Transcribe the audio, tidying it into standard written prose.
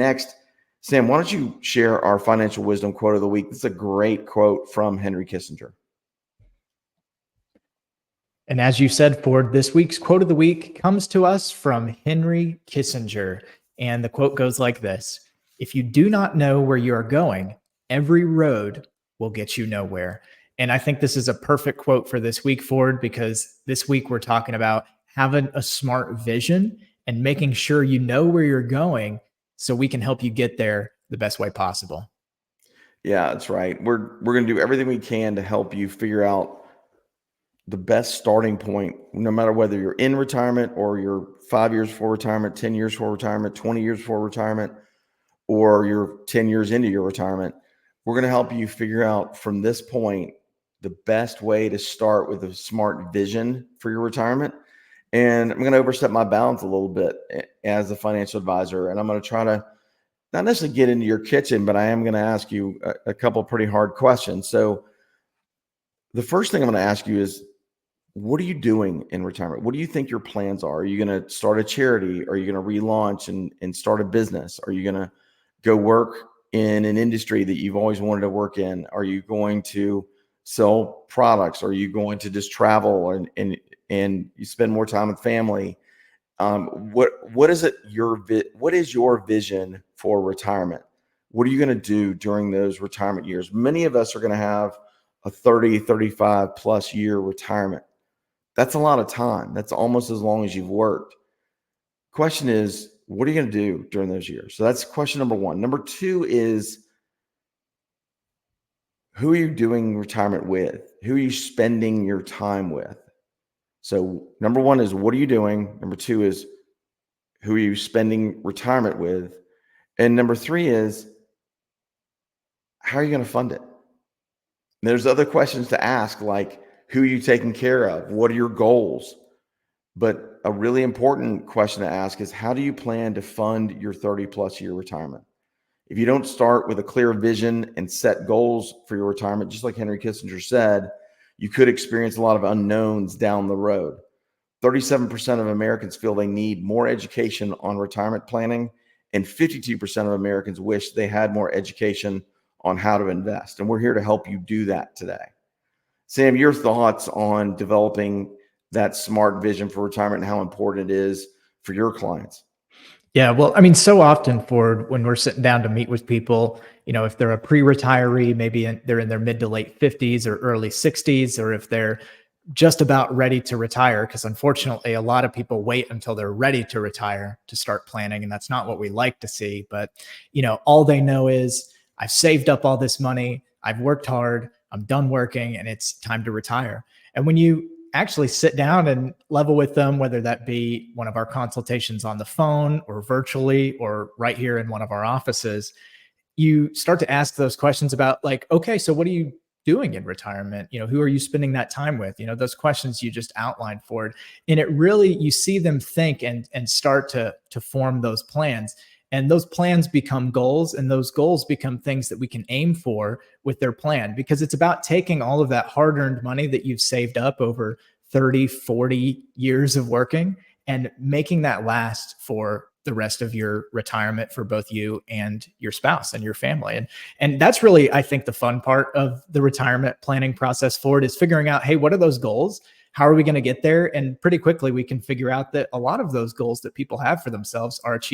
Next, Sam, why don't you share our financial wisdom quote of the week? This is a great quote from Henry Kissinger. And as you said, Ford, this week's quote of the week comes to us from Henry Kissinger. And the quote goes like this: "If you do not know where you are going, every road will get you nowhere." And I think this is a perfect quote for this week, Ford, because this week we're talking about having a smart vision and making sure you know where you're going so we can help you get there the best way possible. Yeah, that's right. We're going to do everything we can to help you figure out the best starting point, no matter whether you're in retirement or you're 5 years before retirement, 10 years before retirement, 20 years before retirement, or you're 10 years into your retirement. We're going to help you figure out from this point the best way to start with a smart vision for your retirement. And I'm going to overstep my bounds a little bit as a financial advisor. And I'm going to try to not necessarily get into your kitchen, but I am going to ask you a couple pretty hard questions. So the first thing I'm going to ask you is, what are you doing in retirement? What do you think your plans are? Are you going to start a charity? Are you going to relaunch and start a business? Are you going to go work in an industry that you've always wanted to work in? Are you going to sell products? Are you going to just travel and you spend more time with family? What is your vision for retirement? What are you going to do during those retirement years? Many of us are going to have a 30, 35 plus year retirement. That's a lot of time. That's almost as long as you've worked. Question is, what are you going to do during those years? So that's question number one. Number two is, who are you doing retirement with? Who are you spending your time with? So number one is, what are you doing? Number two is, who are you spending retirement with? And number three is, how are you going to fund it? There's other questions to ask, like, who are you taking care of? What are your goals? But a really important question to ask is, how do you plan to fund your 30 plus year retirement? If you don't start with a clear vision and set goals for your retirement, just like Henry Kissinger said, you could experience a lot of unknowns down the road. 37% of Americans feel they need more education on retirement planning, and 52% of Americans wish they had more education on how to invest. And we're here to help you do that today. Sam, your thoughts on developing that smart vision for retirement and how important it is for your clients? Yeah, well, I mean, so often, Ford, when we're sitting down to meet with people, if they're a pre-retiree, maybe they're in their mid to late 50s or early 60s, or if they're just about ready to retire, because unfortunately, a lot of people wait until they're ready to retire to start planning, and that's not what we like to see. But, all they know is, I've saved up all this money, I've worked hard, I'm done working, and it's time to retire. And when you actually sit down and level with them, whether that be one of our consultations on the phone or virtually or right here in one of our offices, you start to ask those questions about, like, okay, so what are you doing in retirement? Who are you spending that time with? Those questions you just outlined, Ford. And it really, you see them think and start to form those plans. And those plans become goals, and those goals become things that we can aim for with their plan, because it's about taking all of that hard-earned money that you've saved up over 30, 40 years of working and making that last for the rest of your retirement for both you and your spouse and your family. And that's really, I think, the fun part of the retirement planning process, Ford, is figuring out, hey, what are those goals? How are we going to get there? And pretty quickly, we can figure out that a lot of those goals that people have for themselves are achievable.